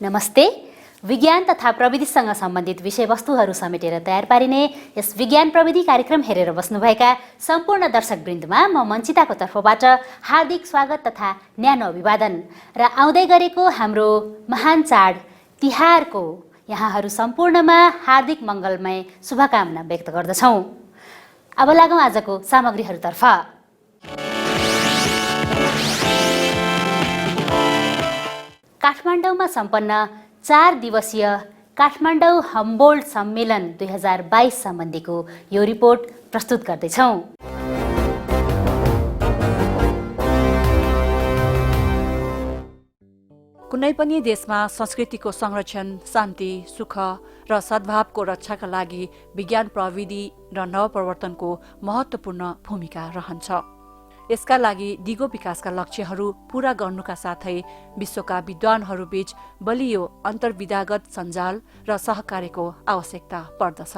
नमस्ते। विज्ञान तथा प्रविधिसँग सम्बन्धित विषयवस्तुहरू समेटेर तयार पारिने यस विज्ञान प्रविधि कार्यक्रम हेरेर बस्नुभएका सम्पूर्ण दर्शकवृन्दमा म मञ्चिताको तर्फबाट हार्दिक स्वागत तथा न्यानो अभिवादन र आउँदै गरेको हाम्रो महान चाड तिहारको यहाँहरू सम्पूर्णमा हार्दिक मङ्गलमय शुभकामना व्यक्त गर्दछौँ। अब लागौँ आजको सामग्रीहरूतर्फ। काठमाडौँमा सम्पन्न 4 दिवसीय काठमाडौँ हम्बोल्ट सम्मेलन 2022 सम्बन्धीको यो रिपोर्ट प्रस्तुत गर्दैछौँ। कुनै पनि देशमा संस्कृतिको संरक्षण, शान्ति, सुख र सद्भावको रक्षाका लागि विज्ञान प्रविधि र नवप्रवर्तनको महत्त्वपूर्ण भूमिका रहन्छ। यसका लागि दिगो विकासका लक्ष्यहरू पूरा गर्नुका साथै विश्वका विद्वानहरूबीच बलियो अन्तर्विधागत सञ्जाल र सहकार्यको आवश्यकता पर्दछ।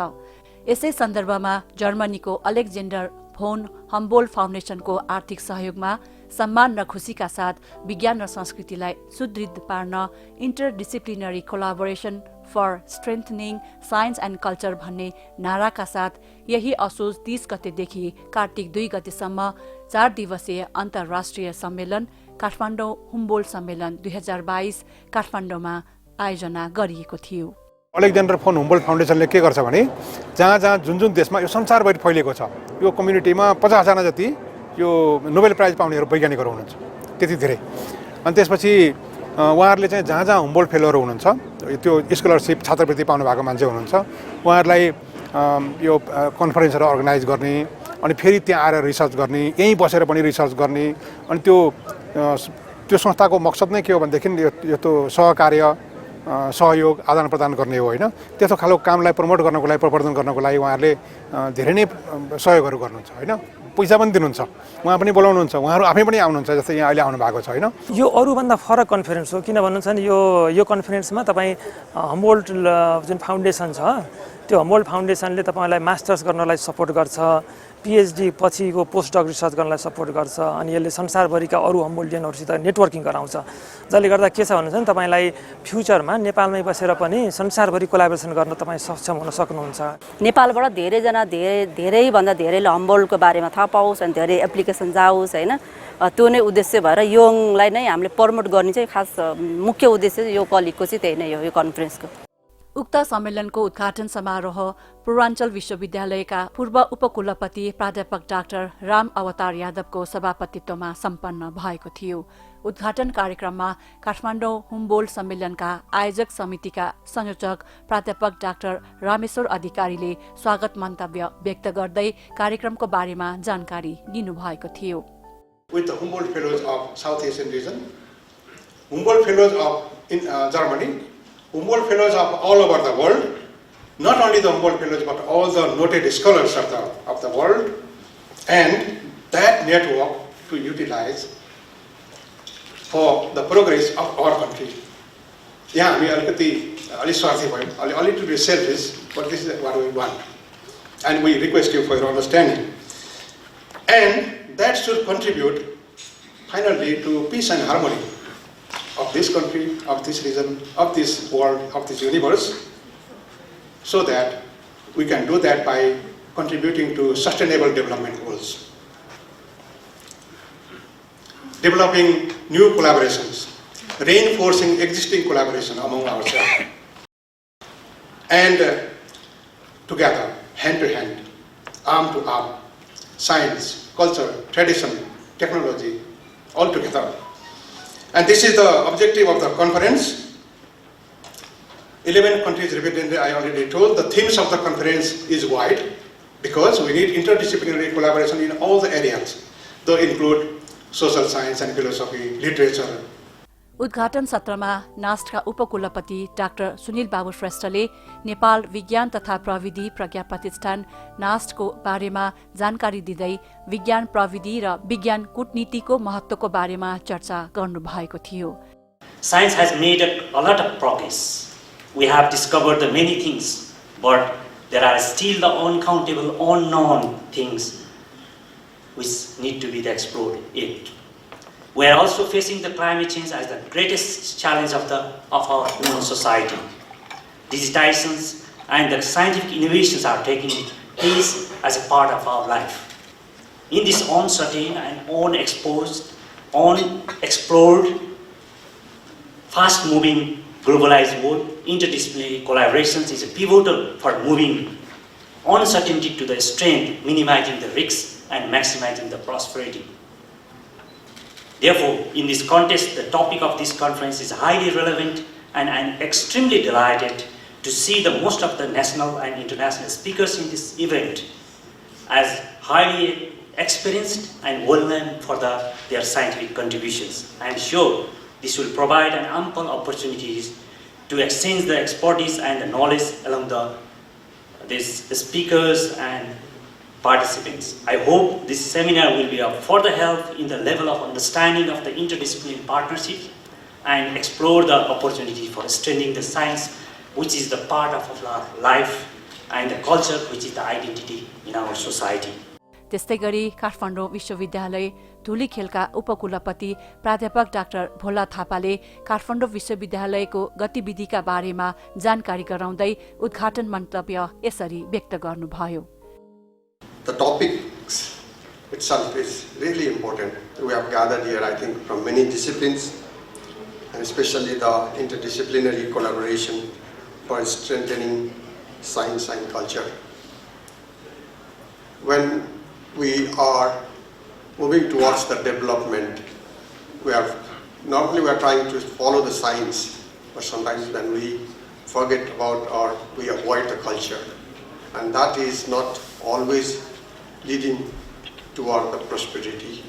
यसै सन्दर्भमा जर्मनीको अलेक्जेन्डर फोन हम्बोल्ट फाउन्डेसनको आर्थिक सहयोगमा सम्मान र खुसीका साथ विज्ञान र संस्कृतिलाई सुदृढ पार्न interdisciplinary collaboration for strengthening science and culture भन्ने नाराका साथ यही असोज 30 गतेदेखि कार्तिक 2 गतेसम्म 4 दिवसीय अन्तर्राष्ट्रिय सम्मेलन काठमाडौँ हुम्बोल्ट सम्मेलन 2022 काठमाडौँमा आयोजना गरिएको थियो। अलेक्जेन्डर फोन हुम्बोल्ट फाउन्डेसनले के गर्छ भने जहाँ जुन देशमा यो संसारभरि फैलिएको छ यो कम्युनिटीमा 50 जना जति यो नोबेल प्राइज पाउनेहरू वैज्ञानिकहरू हुनुहुन्छ, त्यति धेरै। अनि त्यसपछि उहाँहरूले चाहिँ जहाँ हुम्बोल्ट फेलोहरू हुनुहुन्छ, त्यो स्कलरसिप छात्रवृत्ति पाउनु भएको मान्छे हुनुहुन्छ, उहाँहरूलाई यो कन्फरेन्सहरू अर्गनाइज गर्ने अनि फेरि त्यहाँ आएर रिसर्च गर्ने, यहीँ बसेर पनि रिसर्च गर्ने। अनि त्यो संस्थाको मकसद नै के हो भनेदेखि यो त सहकार्य सहयोग आदान प्रदान गर्ने हो होइन। त्यस्तो खालको कामलाई प्रमोट गर्नको लागि प्रवर्धन गर्नको लागि उहाँहरूले धेरै नै सहयोगहरू गर्नुहुन्छ होइन। पैसा पनि दिनुहुन्छ, उहाँ पनि बोलाउनुहुन्छ, उहाँहरू आफै पनि आउनुहुन्छ, जस्तै यहाँ अहिले आउनु भएको छ होइन। यो अरूभन्दा फरक कन्फरेन्स हो, किन भन्नुहुन्छ भने यो कन्फरेन्समा तपाईँ हम्बोल्ट जुन फाउन्डेसन छ त्यो हम्बोल्ट फाउन्डेसनले तपाईँलाई मास्टर्स गर्नलाई सपोर्ट गर्छ, पिएचडी पछिको पोस्ट डक रिसर्च गर्नलाई सपोर्ट गर्छ, अनि यसले संसारभरिका अरू हम्बोल्टियनहरूसित नेटवर्किङ गराउँछ। जसले गर्दा के छ भन्नुहुन्छ भने तपाईँलाई फ्युचरमा नेपालमै बसेर पनि संसारभरि कोलाबोरेसन गर्न तपाईँ सक्षम हुन सक्नुहुन्छ। नेपालबाट धेरैभन्दा धेरैले हम्बोल्टको बारेमा थाहा पाओस् अनि धेरै एप्लिकेसन जाओस् होइन। त्यो नै उद्देश्य भएर योङलाई नै हामीले प्रमोट गर्ने चाहिँ खास मुख्य उद्देश्य यो कलिगको चाहिँ त्यही नै हो, यो कन्फरेन्सको। उक्त सम्मेलनको उद्घाटन समारोह पूर्वाञ्चल विश्वविद्यालयका पूर्व उपकुलपति प्राध्यापक डाक्टर राम अवतार यादवको सभापतित्वमा सम्पन्न भएको थियो। उद्घाटन कार्यक्रममा काठमाडौँ हुम्बोल्ट सम्मेलनका आयोजक समितिका संयोजक प्राध्यापक डाक्टर रामेश्वर अधिकारीले स्वागत मन्तव्य व्यक्त गर्दै कार्यक्रमको बारेमा जानकारी दिनुभएको थियो। With the Humboldt Fellows of South Asian region, Humboldt Fellows in Germany, Humboldt Fellows of all over the world, not only the Humboldt Fellows but all the noted scholars of the world, and that network to utilize for the progress of our country. यहाँ हामी अलि स्वार्थी भयौँ, अलि to be selfish, but this is what we want, and we request you for your understanding, and that should contribute finally to peace and harmony of this country, of this region, of this world, of this universe, so that we can do that by contributing to sustainable development goals. Developing new collaborations, reinforcing existing collaboration among ourselves, and together, hand to hand, arm to arm, science, culture, tradition, technology, all together. And this is the objective of the conference. 11 countries represented, I already told. The themes of the conference is wide because we need interdisciplinary collaboration in all the areas. They include social science and philosophy, literature. उद्घाटन सत्रमा नास्टका उपकुलपति doctor Sunil बाबु श्रेष्ठले नेपाल विज्ञान तथा प्रविधि प्रज्ञा प्रतिष्ठान नास्टको बारेमा जानकारी दिँदै विज्ञान प्रविधि र विज्ञान कूटनीतिको महत्त्वको बारेमा चर्चा गर्नुभएको थियो। Science has made a lot of progress. We have discovered the many things, but there are still the uncountable unknown things which need to be explored yet. We are also facing the climate change as the greatest challenge of our human society. Digitizations and the scientific innovations are taking place as a part of our life. In this uncertain and unexplored, fast-moving, globalized world, interdisciplinary collaborations is pivotal for moving uncertainty to the strength, minimizing the risks and maximizing the prosperity. Therefore, in this context, the topic of this conference is highly relevant, and I am extremely delighted to see the most of the national and international speakers in this event as highly experienced and well-known for their scientific contributions. I am sure this will provide an ample opportunities to exchange the expertise and the knowledge along these speakers and participants. I hope this seminar will be of further help in the level of understanding of the interdisciplinary partnership and explore the opportunity for strengthening the science, which is the part of our life, and the culture, which is the identity in our society. त्यस्तै गरी काठमाडौँ विश्वविद्यालय धुलीखेलका उपकुलपति प्राध्यापक doctor भोला थापाले काठमाडौँ विश्वविद्यालयको गतिविधिका बारेमा जानकारी गराउँदै उद्घाटन मन्तव्य यसरी व्यक्त गर्नुभयो। The topic itself is really important. We have gathered here, I think, from many disciplines, and especially the interdisciplinary collaboration for strengthening science and culture. When we are moving towards the development, we are trying to follow the science, but sometimes then we forget about or we avoid the culture, and that is not always leading toward the prosperity.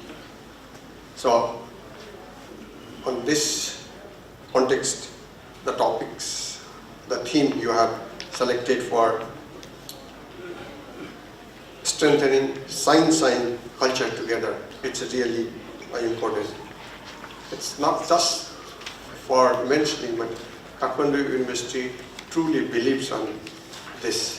So, on this context, the topics, the theme you have selected for strengthening science and culture together, it's really important. It's not just for mentioning, but Kathmandu University truly believes on this.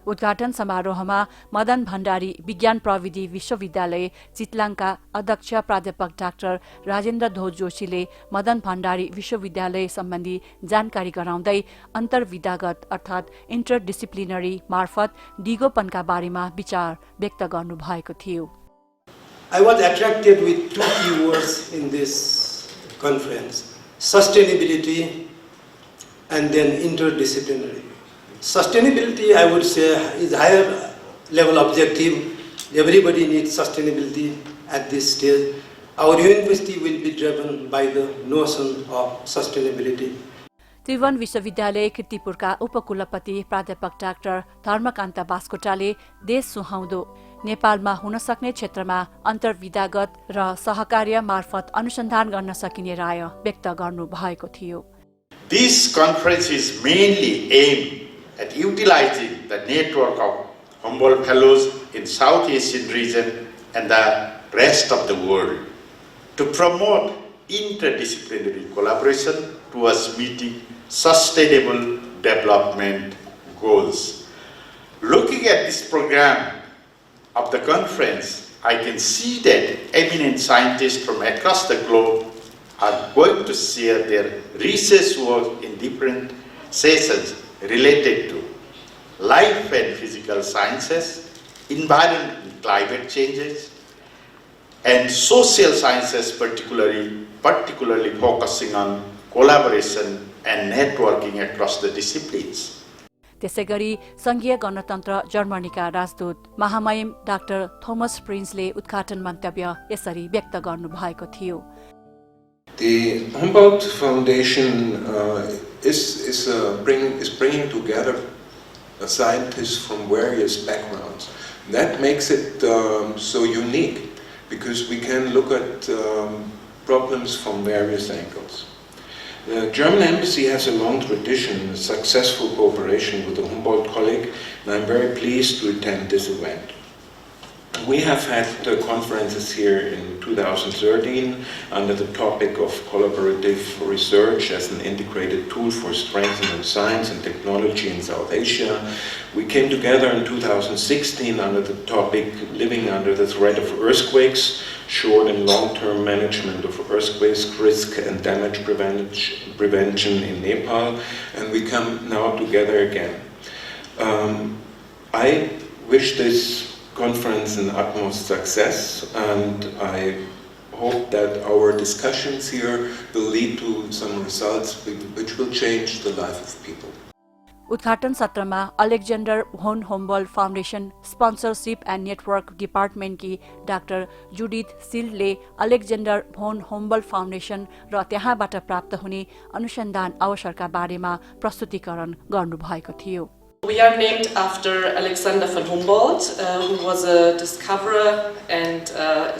उद्घाटन समारोहमा मदन भण्डारी विज्ञान प्रविधि विश्वविद्यालय चितलाङका अध्यक्ष प्राध्यापक doctor Rajendra ध्वज जोशीले मदन भण्डारी विश्वविद्यालय सम्बन्धी जानकारी गराउँदै अन्तर्विधागत अर्थात् इन्टरडिसिप्लिनरी मार्फत दिगोपनका बारेमा विचार व्यक्त गर्नुभएको थियो। I was attracted with two key words in this conference: sustainability and then interdisciplinary. Sustainability, I would say, is higher level objective. Everybody needs sustainability at this stage. Our university will be driven by the notion of sustainability. त्रिभुवन विश्वविद्यालय कीर्तिपुरका उपकुलपति प्राध्यापक doctor धर्मकान्त बास्कोटाले देश सुहाउँदो नेपालमा हुन सक्ने क्षेत्रमा अन्तर्विधागत र सहकार्य मार्फत अनुसन्धान गर्न सकिने राय व्यक्त गर्नु भएको थियो। This conference is mainly aimed at utilizing the network of Humboldt Fellows in South Asian region and the rest of the world to promote interdisciplinary collaboration towards meeting sustainable development goals. Looking at this program of the conference, I can see that eminent scientists from across the globe are going to share their research work in different sessions related to life and physical sciences, environment and climate changes, and social sciences, particularly focusing on collaboration and networking across the disciplines. त्यसैगरी संघीय गणतन्त्र जर्मनीका राजदूत महामहिम doctor Thomas प्रिन्सले उद्घाटन मन्तव्य यसरी व्यक्त गर्नुभएको थियो। The Humboldt Foundation is bringing together scientists from various backgrounds. That makes it so unique because we can look at problems from various angles. The German embassy has a long tradition of successful cooperation with the Humboldt colleague, and I'm very pleased to attend this event. We have had conferences here in 2013 under the topic of collaborative research as an integrated tool for strengthening science and technology in South Asia. We came together in 2016 under the topic living under the threat of earthquakes short and long-term management of earthquake risk and damage prevention in Nepal, and we come now together again. I wish this conference an utmost success, and I hope that our discussions here will lead to some results which will change the life of people. उद्घाटन सत्रमा Alexander von Humboldt foundation sponsorship and network डिपार्टमेन्टकी doctor Judith सिल्डले Alexander von Humboldt foundation र त्यहाँबाट प्राप्त हुने अनुसन्धान अवसरका बारेमा प्रस्तुतिकरण गर्नुभएको थियो। We are named after Alexander von Humboldt, who was a discoverer and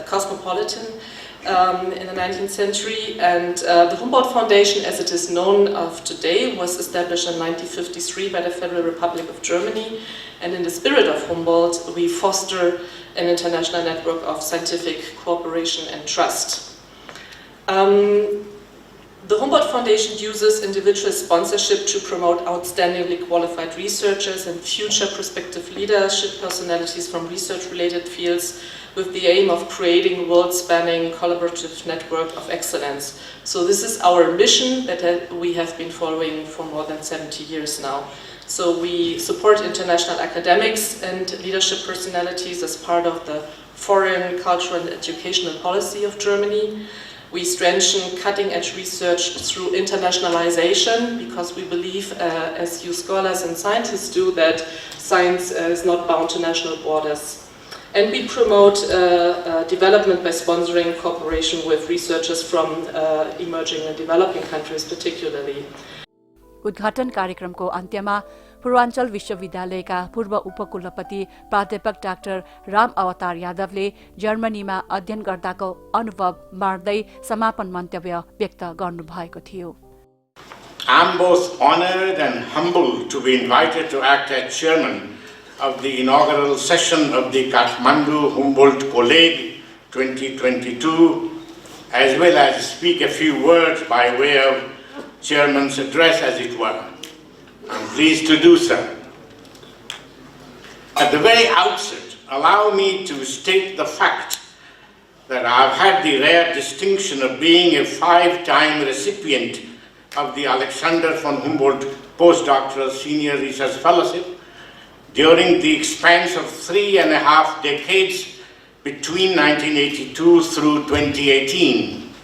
cosmopolitan in the 19th century, and the Humboldt Foundation, as it is known of today, was established in 1953 by the Federal Republic of Germany, and in the spirit of Humboldt, we foster an international network of scientific cooperation and trust. The Humboldt Foundation uses individual sponsorship to promote outstandingly qualified researchers and future prospective leadership personalities from research-related fields with the aim of creating a world-spanning collaborative network of excellence. So this is our mission that we have been following for more than 70 years now. So we support international academics and leadership personalities as part of the foreign, cultural and educational policy of Germany. We strengthen cutting-edge research through internationalization because we believe, as you scholars and scientists do, that science is not bound to national borders. And we promote development by sponsoring cooperation with researchers from emerging and developing countries particularly. उद्घाटन कार्यक्रमको अन्त्यमा पूर्वाञ्चल विश्वविद्यालयका पूर्व उपकुलपति प्राध्यापक doctor Ram अवतार यादवले जर्मनीमा अध्ययन गर्दाको अनुभव बाँड्दै समापन मन्तव्य व्यक्त गर्नुभएको थियो। I'm both honored and humbled to be invited to act as chairman of the inaugural session of the Kathmandu Humboldt Colleague 2022, as well as speak a few words by way of chairman's address, as it were. I'm pleased to do so. At the very outset, allow me to state the fact that I've had the rare distinction of being a 5-time recipient of the Alexander von Humboldt Postdoctoral Senior Research Fellowship during the expanse of 3.5 decades between 1982 through 2018.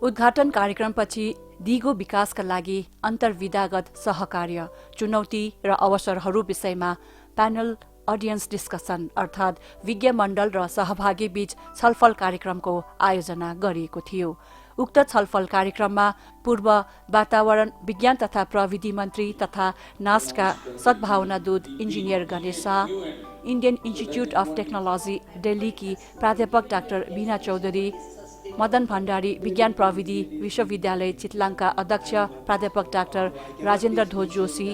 उद्घाटन कार्यक्रमपछि दिगो विकासका लागि अन्तर्विधागत सहकार्य, चुनौती र अवसरहरू विषयमा panel audience discussion अर्थात् विज्ञ मण्डल र सहभागी बीच छलफल कार्यक्रमको आयोजना गरिएको थियो। उक्त छलफल कार्यक्रममा पूर्व वातावरण विज्ञान तथा प्रविधि मन्त्री तथा नास्टका सद्भावना दूत engineer Ganesh Shah, Indian institute of technology दिल्लीकी प्राध्यापक डाक्टर बीना चौधरी, मदन भण्डारी विज्ञान प्रविधि विश्वविद्यालय चितलाङका अध्यक्ष प्राध्यापक डाक्टर राजेन्द्र ध्वज जोशी,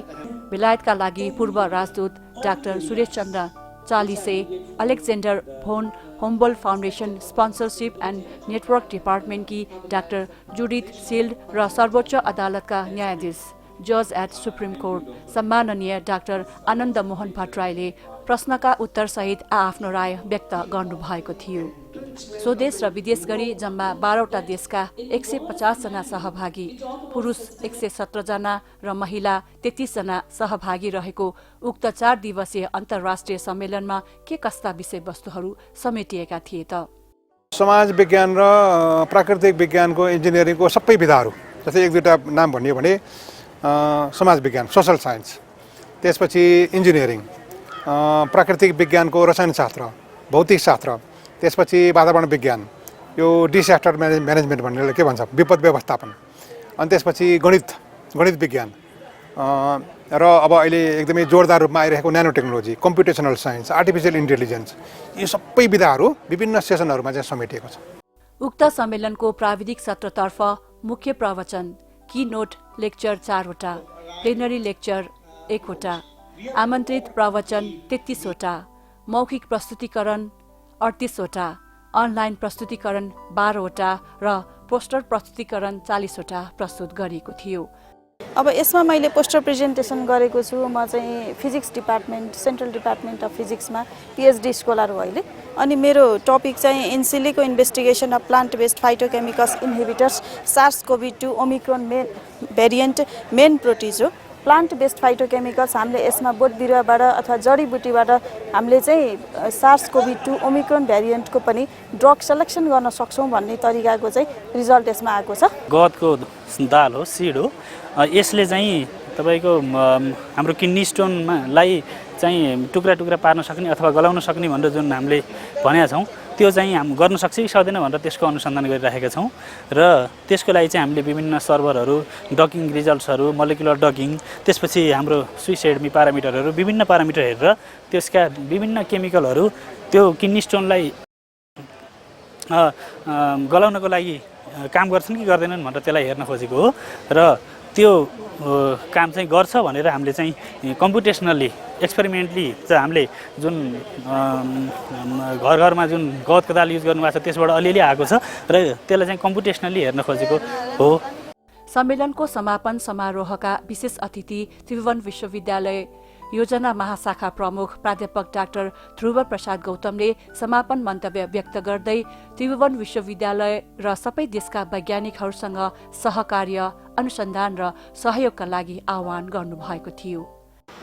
बेलायतका लागि पूर्व राजदूत doctor Suresh Chandra Chalise, Alexander von Humboldt foundation sponsorship and network डिपार्टमेन्टकी डाक्टर जुडिथ सिल्ड र सर्वोच्च अदालतका न्यायाधीश जज एट सुप्रिम कोर्ट सम्माननीय डाक्टर आनन्द मोहन भट्टराईले प्रश्नका उत्तरसहित आफ्नो राय व्यक्त गर्नुभएको थियो। स्वदेश र विदेश गरी जम्मा 12वटा देशका 150 जना सहभागी, पुरुष 117 जना र महिला 33 जना सहभागी रहेको उक्त 4 दिवसीय अन्तर्राष्ट्रिय सम्मेलनमा के कस्ता विषयवस्तुहरू समेटिएका थिए त? समाज विज्ञान र प्राकृतिक विज्ञानको इन्जिनियरिङको सबै विधाहरू, जस्तै एक दुईटा नाम भन्यो भने समाज विज्ञान सोशल साइन्स, त्यसपछि इन्जिनियरिङ, प्राकृतिक विज्ञानको रसायनशास्त्र, भौतिक शास्त्र, त्यसपछि वातावरण विज्ञान, यो डिसास्टर म्यानेजमेन्ट भन्ने के भन्छ विपद व्यवस्थापन, अनि त्यसपछि गणित विज्ञान र अब अहिले एकदमै जोरदार रूपमा आइरहेको न्यानो टेक्नोलोजी, कम्प्युटेसनल साइन्स, आर्टिफिसियल इन्टेलिजेन्स, यी सबै विधाहरू विभिन्न सेसनहरूमा चाहिँ समेटिएको छ। उक्त सम्मेलनको प्राविधिक सत्रतर्फ मुख्य प्रवचन, की नोट लेक्चर 4 वटा, प्लेनरी लेक्चर 1 वटा, आमन्त्रित प्रवचन 33 वटा, मौखिक प्रस्तुतिकरण 38 वटा, अनलाइन प्रस्तुतिकरण 12 वटा र पोस्टर प्रस्तुतिकरण 40 वटा प्रस्तुत गरिएको थियो। अब यसमा मैले पोस्टर प्रेजेन्टेसन गरेको छु। म चाहिँ physics department central department of फिजिक्समा पिएचडी स्कोलर हो अहिले। अनि मेरो टपिक चाहिँ in silico investigation of plant based phytochemicals inhibitors SARS-CoV-2 omicron variant main protease हो। प्लान्ट बेस्ड फाइटोकेमिकल्स हामीले यसमा बोट बिरुवाबाट अथवा जडीबुटीबाट हामीले चाहिँ SARS-CoV-2 ओमिक्रोन भेरिएन्टको पनि ड्रग सेलेक्सन गर्न सक्छौँ भन्ने तरिकाको चाहिँ रिजल्ट यसमा आएको छ। गदको दाल हो, सिड हो। यसले चाहिँ तपाईको हाम्रो किडनी स्टोनलाई चाहिँ टुक्रा टुक्रा पार्न सक्ने अथवा गलाउन सक्ने भनेर जुन हामीले भनेका छौँ त्यो चाहिँ हामी गर्न सक्छ कि सक्दैन भनेर त्यसको अनुसन्धान गरिरहेका छौँ र त्यसको लागि चाहिँ हामीले विभिन्न सर्भरहरू, डकिङ रिजल्ट्सहरू, मोलिकुलर डकिङ, त्यसपछि हाम्रो सुइसाइड प्यारामिटरहरू, विभिन्न प्यारामिटर हेरेर त्यसका विभिन्न केमिकलहरू त्यो किडनी स्टोनलाई गलाउनको लागि काम गर्छन् कि गर्दैनन् भनेर त्यसलाई हेर्न खोजेको हो र त्यो काम चाहिँ गर्छ भनेर हामीले चाहिँ कम्प्युटेसनली एक्सपेरिमेन्टली चाहिँ हामीले जुन घर घरमा जुन गदको दाल युज गर्नुभएको छ त्यसबाट अलिअलि आएको छ र त्यसलाई चाहिँ कम्प्युटेसनली हेर्न खोजेको हो। सम्मेलनको समापन समारोहका विशेष अतिथि त्रिभुवन विश्वविद्यालय योजना महाशाखा प्रमुख प्राध्यापक डाक्टर ध्रुव प्रसाद गौतमले समापन मन्तव्य व्यक्त गर्दै त्रिभुवन विश्वविद्यालय र सबै देशका वैज्ञानिकहरूसँग सहकार्य, अनुसन्धान र सहयोगका लागि आह्वान गर्नुभएको थियो।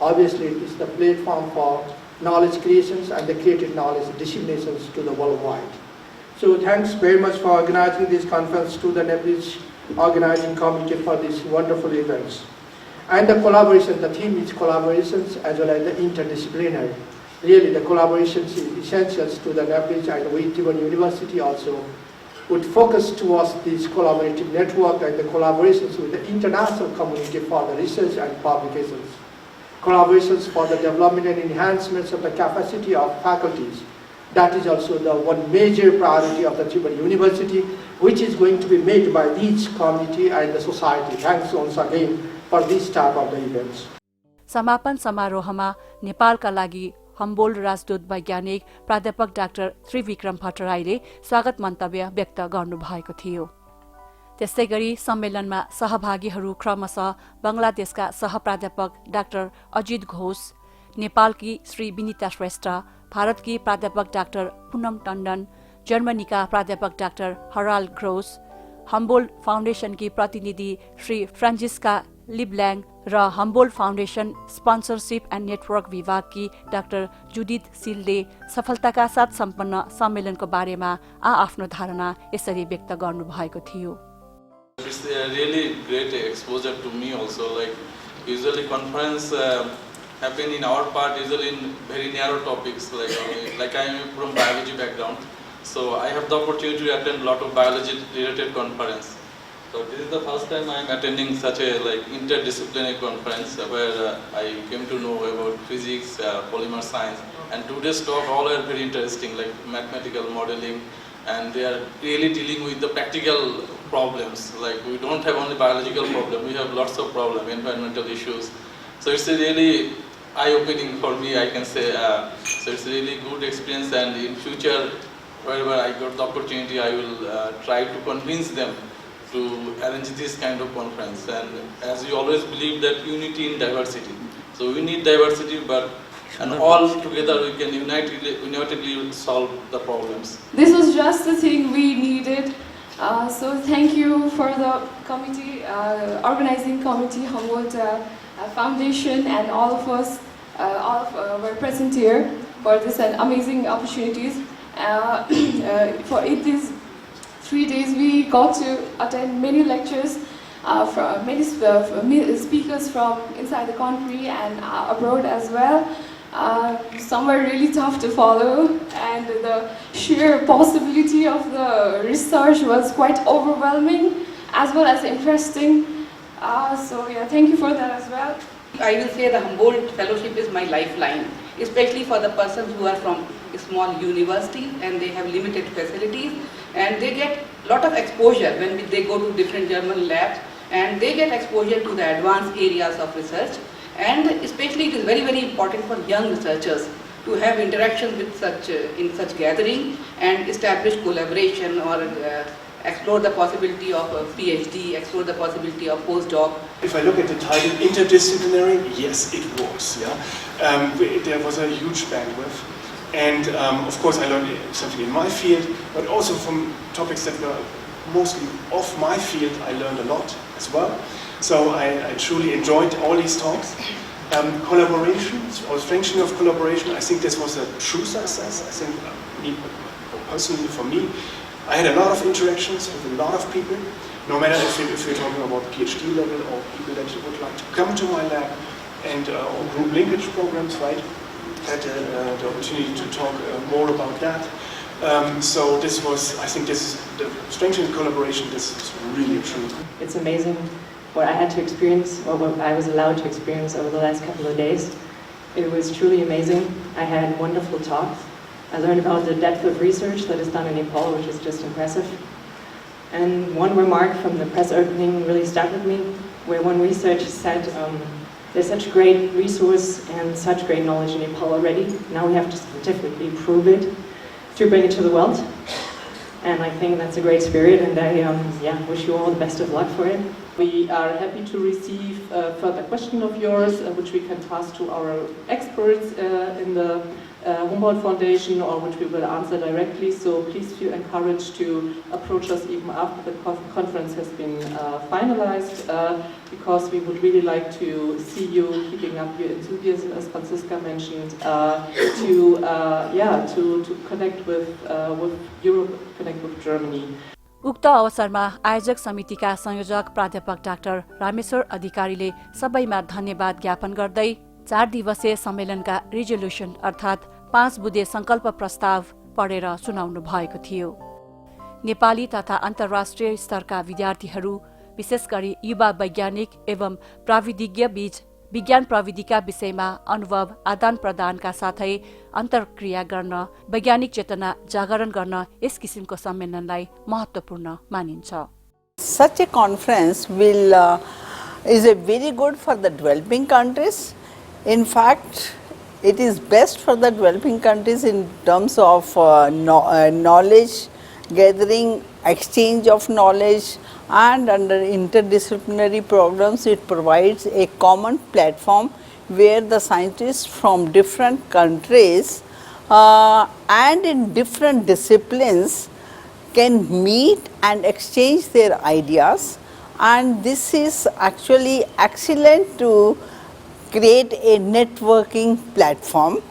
Obviously, it is the platform for knowledge creations and the created knowledge disseminations to the worldwide. So thanks very much for organizing this conference, to the NEPLIS organizing committee for these wonderful events. And the collaboration, the theme is collaborations as well as the interdisciplinary. Really the collaborations is essential to the NEPLIS, and we Tribhuvan University also would focus towards this collaborative network and the collaborations with the international community for the research and publications. Collaborations for the development and enhancements of the capacity of faculties. That is also the one major priority of the Tribhuvan University, which is going to be made by each community and the society. Thanks once again for this type of the events. समापन समारोहमा नेपालका लागि हम्बोल्ड राजदूत वैज्ञानिक प्राध्यापक doctor Trivikram भट्टराईले स्वागत मन्तव्य व्यक्त गर्नुभएको थियो। त्यस्तै गरी सम्मेलनमा सहभागीहरू क्रमशः बंगलादेशका सहप्राध्यापक डाक्टर अजित घोष, नेपालकी श्री विनिता श्रेष्ठ, भारतकी प्राध्यापक डाक्टर पूनम टण्डन, जर्मनीका प्राध्यापक डाक्टर हराल्ड ग्रोस, हम्बोल्ड फाउन्डेशनकी प्रतिनिधि श्री फ्रान्सिस्का लिब्ल्याङ र Humboldt foundation sponsorship and network विभागकी डाक्टर जुडिथ सिलले सफलताका साथ सम्पन्न सम्मेलनको बारेमा आफ्नो धारणा यसरी व्यक्त गर्नुभएको थियो। It's a really great exposure to me also. Like usually conference happen in our part usually in very narrow topics. Like I am from biology background, so I have the opportunity to attend a lot of biology related conference. So this is the first time I am attending such a interdisciplinary conference where I came to know about physics, polymer science, and today's talk all are very interesting, like mathematical modeling, and they are really dealing with the practical problems. Like we don't have only biological problem, we have lots of problem, environmental issues. So it's a really eye-opening for me, I can say. So it's a really good experience, and in future, wherever I got the opportunity, I will try to convince them to arrange this kind of conference. And as we always believe that unity in diversity. So we need diversity, but and all together we can unitedly solve the problems. This was just the thing we needed. So thank you for the committee, organizing committee, Humboldt Foundation, and all of us, were present here for this amazing opportunities. For these 3 days, we got to attend many lectures from many speakers from inside the country and abroad as well. Some were really tough to follow, and the sheer possibility of the research was quite overwhelming as well as interesting. So yeah, thank you for that as well. I will say the Humboldt Fellowship is my lifeline, especially for the persons who are from a small university and they have limited facilities, and they get a lot of exposure when they go to different German labs, and they get exposure to the advanced areas of research. And especially it is very, very important for young researchers to have interaction with in such gathering and establish collaboration or explore the possibility of a PhD, explore the possibility of postdoc. If I look at the title interdisciplinary, yes, it was. There was a huge bandwidth. And of course I learned something in my field, but also from topics that were mostly off my field, I learned a lot as well. So I truly enjoyed all these talks. Collaboration, or strengthening of collaboration, I think this was a true success. I think, personally for me, I had a lot of interactions with a lot of people, no matter if you're talking about PhD level or people that would like to come to my lab, and or group linkage programs, right? Had the opportunity to talk more about that. So this was, I think this, the strengthening collaboration, this is really true. It's amazing what I had to experience, or what I was allowed to experience over the last couple of days. It was truly amazing. I had wonderful talks. I learned about the depth of research that is done in Nepal, which is just impressive. And one remark from the press opening really stuck with me, where one researcher said, there's such great resource and such great knowledge in Nepal already. Now we have to scientifically prove it to bring it to the world. And I think that's a great spirit, and I wish you all the best of luck for it. We are happy to receive further question of yours, which we can pass to our experts in the Humboldt Foundation, or which we will answer directly. So please feel encouraged to approach us even after the conference has been finalized, because we would really like to see you keeping up your enthusiasm, as Franziska mentioned, to connect with Europe, connect with Germany. उक्त अवसरमा आयोजक समितिका संयोजक प्राध्यापक doctor Rameshwar अधिकारीले सबैमा धन्यवाद ज्ञापन गर्दै 4 दिवसीय सम्मेलनका रिजोल्युसन अर्थात् 5 बुँदे संकल्प प्रस्ताव पढेर सुनाउनु भएको थियो। नेपाली तथा अन्तर्राष्ट्रिय स्तरका विद्यार्थीहरू, विशेष गरी युवा वैज्ञानिक एवं प्राविधिज्ञ बीच विज्ञान प्रविधिका विषयमा अनुभव आदान प्रदानका साथै अन्तर्क्रिया गर्न, वैज्ञानिक चेतना जागरण गर्न यस किसिमको सम्मेलनलाई महत्त्वपूर्ण मानिन्छ। Such a conference is a very good for the developing countries. In fact, it is best for the developing countries in terms of knowledge gathering, exchange of knowledge, and under interdisciplinary programs it provides a common platform where the scientists from different countries and in different disciplines can meet and exchange their ideas, and this is actually excellent to create a networking platform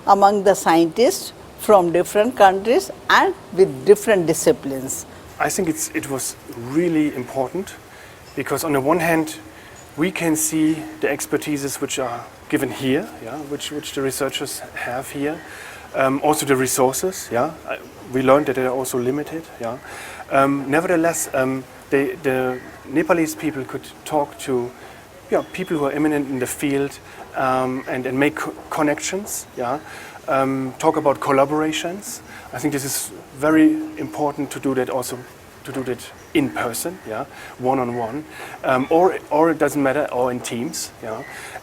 among the scientists from different countries and with different disciplines. I think it was really important because on the one hand we can see the expertises which are given here, which the researchers have here, also the resources, we learned that they are also limited. Nevertheless, the Nepalese people could talk to people who are eminent in the field and make connections, talk about collaborations. I think this is very important to do that also, to do that in person, one-on-one, or it doesn't matter, or in teams,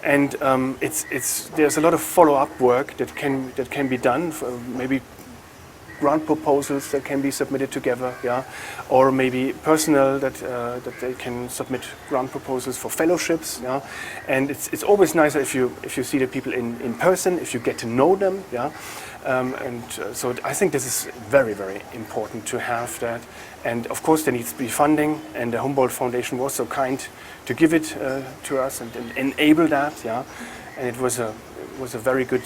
and there's a lot of follow-up work that can be done, for maybe grant proposals that can be submitted together, or maybe personnel that they can submit grant proposals for fellowships, and it's always nicer if you see the people in person, if you get to know them, so I think this is very, very important to have that. And of course there needs to be funding, and the Humboldt Foundation was so kind to give it to us and enable that, and it was a very good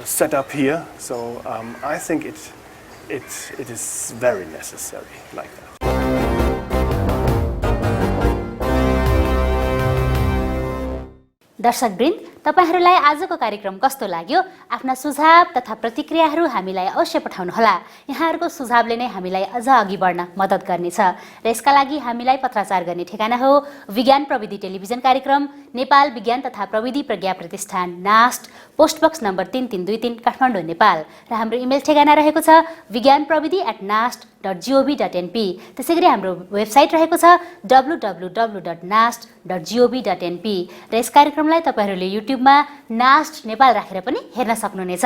setup here. So I think it is very necessary like that. दर्शकवृन्द, तपाईहरुलाई आजको कार्यक्रम कस्तो लाग्यो? आफ्ना सुझाव तथा प्रतिक्रियाहरू हामीलाई अवश्य पठाउनुहोला। यहाँहरुको सुझावले नै हामीलाई अझ अघि बढ्न मद्दत गर्नेछ र यसका लागि हामीलाई पत्राचार गर्ने ठेगाना हो विज्ञान प्रविधि टेलिभिजन कार्यक्रम, नेपाल विज्ञान तथा प्रविधि प्रज्ञा प्रतिष्ठान, NAST, post box number 3323 Kathmandu, Nepal, र हाम्रो इमेल ठेगाना रहेको छ vigyanprabidhi@nast nast.gov.np। त्यसै गरी हाम्रो वेबसाइट रहेको छ www.nast.gov.np र यस कार्यक्रमलाई तपाईहरूले युट्युबमा नास्ट नेपाल राखेर पनि हेर्न सक्नुहुनेछ।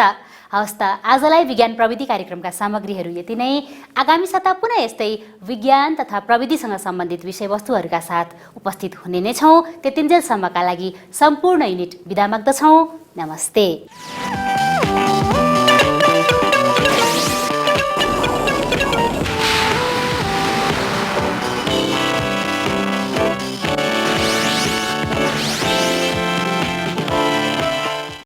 हवस् त आजलाई विज्ञान प्रविधि कार्यक्रमका सामग्रीहरू यति नै। आगामी साता पुनः यस्तै विज्ञान तथा प्रविधिसँग सम्बन्धित विषयवस्तुहरूका साथ उपस्थित हुने नै छौँ। त्यतिन्जेलसम्मका लागि सम्पूर्ण युनिट बिदा माग्दछौँ। नमस्ते।